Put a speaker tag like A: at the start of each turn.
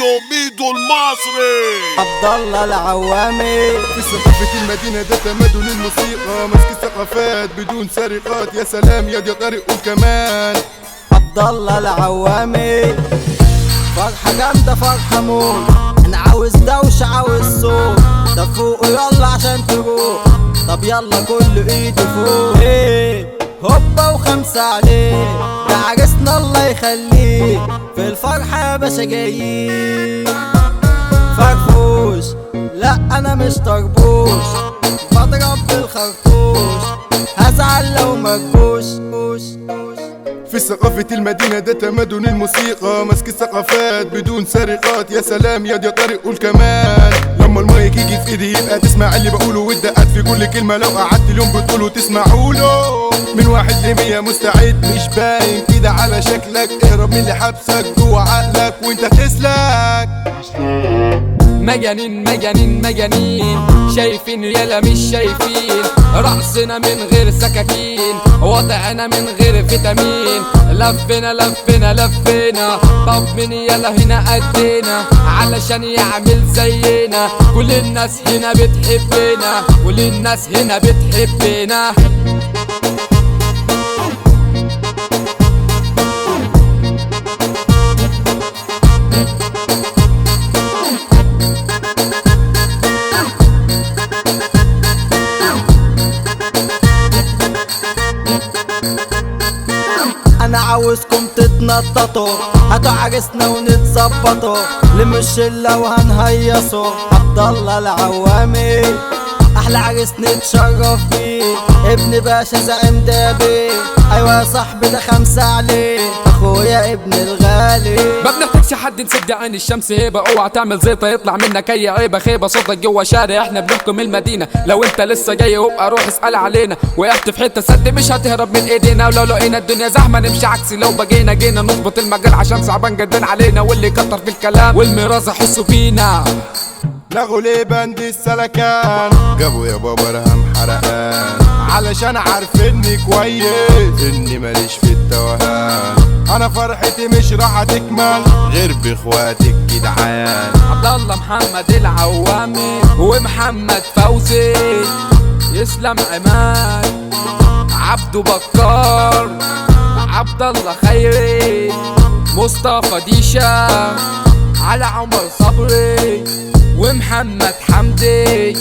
A: ميدو المصري
B: عبد الله العوامي.
C: في ثقافة المدينة ده تمدن الموسيقى، مسك الثقافات بدون سرقات. يا سلام يا دي طارق وكمان
B: عبد الله العوامي. فرحة جامدة فرحة موت، انا عاوز دوشة عاوز صوت. طب فوقوا يلا عشان تروح، طب يلا كل ايده فوق. ايه هوبا وخمسة عليه، ده عرسنا الله يخليه. في الفرحة يا باشا جايين فرفوش، لا انا مش طربوش، بضرب بالخرطوش، هزعل لو مجبوش.
C: في ثقافة المدينة ده تمدن الموسيقى، مسك الثقافات بدون سرقات. يا سلام يا دي طارق والكمان. لما المايك يجي في ايدي يبقى تسمع اللي بقوله، والدقات في كل كلمة لو قعدت اليوم بتقوله تسمعوا له. من 1 ل100 مستعد مش باين كده على شكلك، اهرب من اللي حبسك جوه عقلك وانت تسلك.
D: مجانين مجانين مجانين، شايفين يلا مش شايفين. رقصنا من غير سكاكين، وضعنا من غير فيتامين. لفنا لفنا لفنا، طب من يلا هنا قدنا علشان يعمل زينا. كل الناس هنا بتحبنا، كل الناس هنا بتحبنا.
B: انا عاوزكم تتنططوا، هاتوا عرسنا ونتظبطوا، لم الشله وهنهيصوا. عبد الله العوامي احلى عرس نتشرف بيه، ابن باشا زعيم دابي. ايوه يا صاحبي ده 5 عليه، اخويا ابن الغالي.
D: ما بنحتاجش حد نسد عين الشمس هيبه، اوعى تعمل زيطه يطلع منك اي عيبه خيبه. صوتك جوا شارع احنا بنحكم المدينه، لو انت لسه جاي وابقى روح اسال علينا. وقعت في حته سد مش هتهرب من ايدينا، ولو لقينا الدنيا زحمه نمشي عكسي. لو بقينا جينا نظبط المجال عشان صعبان جدا علينا، واللي كتر في الكلام والميراث يحسوا فينا.
C: لغوا ليه بند السلكان، جابوا يا بابا رهم حرقان، علشان عارفيني كويس اني ماليش في التوهان. انا فرحتي مش راح تكمل غير باخواتي الجدعان.
D: عبد الله محمد العوامي ومحمد فوزي، يسلم عماد عبدو بكار، عبد الله خيري، مصطفى ديشا، على عمر صبري ومحمد حمدي.